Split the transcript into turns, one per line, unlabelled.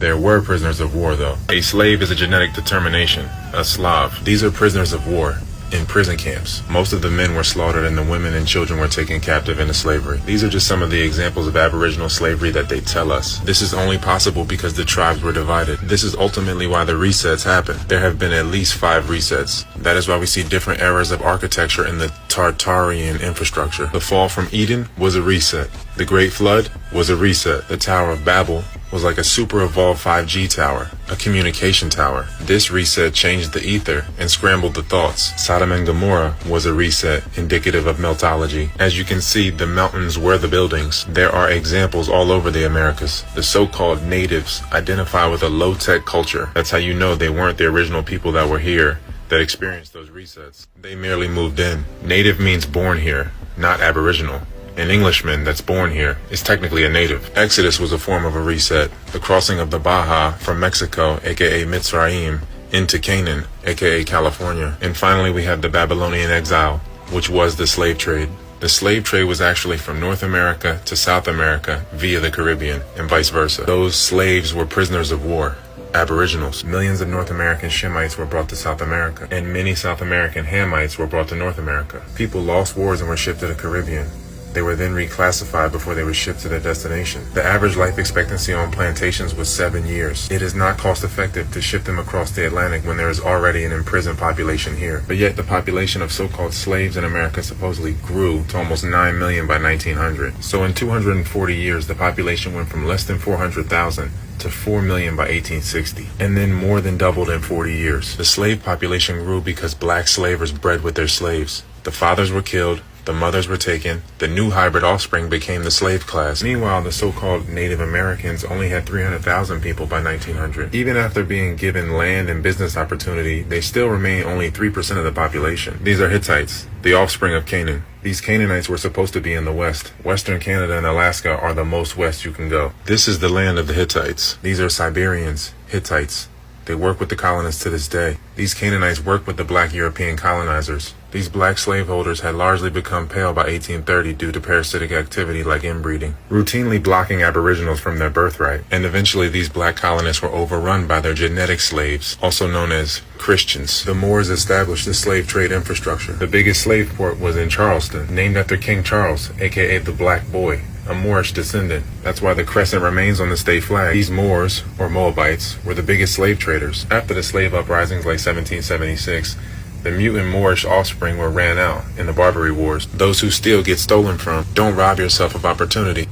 There were prisoners of war, though. A slave is a genetic determination, a Slav. These are prisoners of war in prison camps. Most of the men were slaughtered and the women and children were taken captive into slavery. These are just some of the examples of Aboriginal slavery that they tell us. This is only possible because the tribes were divided. This is ultimately why the resets happen. There have been at least 5 resets. That is why we see different eras of architecture in the Tartarian infrastructure. The fall from Eden was a reset. The Great Flood was a reset. The Tower of Babel was like a super evolved 5G tower, a communication tower. This reset changed the ether and scrambled the thoughts. Sodom and Gomorrah was a reset, indicative of meltology. As you can see, the mountains were the buildings. There are examples all over the Americas. The so-called natives identify with a low-tech culture. That's how you know they weren't the original people that were here that experienced those resets. They merely moved in. Native means born here, not Aboriginal. An Englishman that's born here is technically a native. Exodus was a form of a reset, the crossing of the Baja from Mexico, aka Mitzrayim, into Canaan, aka California. And finally we have the Babylonian exile, which was the slave trade. The slave trade was actually from North America to South America via the Caribbean, and vice versa. Those slaves were prisoners of war. Aboriginals. Millions of North American Shemites were brought to South America, and many South American Hamites were brought to North America. People lost wars and were shipped to the Caribbean. They were then reclassified before they were shipped to their destination. The average life expectancy on plantations was 7 years. It is not cost effective to ship them across the Atlantic when there is already an imprisoned population here. But yet the population of so-called slaves in America supposedly grew to almost 9 million by 1900. So in 240 years, the population went from less than 400,000 to 4 million by 1860, and then more than doubled in 40 years. The slave population grew because black slavers bred with their slaves. The fathers were killed, the mothers were taken, the new hybrid offspring became the slave class. Meanwhile, the so-called Native Americans only had 300,000 people by 1900. Even after being given land and business opportunity, they still remain only 3% of the population. These are Hittites, the offspring of Canaan. These Canaanites were supposed to be in the west. Western Canada and Alaska are the most west you can go. This is the land of the Hittites. These are Siberians, Hittites. They work with the colonists to this day. These Canaanites work with the black European colonizers. These black slaveholders had largely become pale by 1830 due to parasitic activity like inbreeding, routinely blocking Aboriginals from their birthright. And eventually these black colonists were overrun by their genetic slaves, also known as Christians. The Moors established the slave trade infrastructure. The biggest slave port was in Charleston, named after King Charles, aka the Black Boy, a Moorish descendant. That's why the crescent remains on the state flag. These Moors, or Moabites, were the biggest slave traders. After the slave uprisings like 1776, the mutant Moorish offspring were ran out in the Barbary Wars. Those who steal get stolen from. Don't rob yourself of opportunity.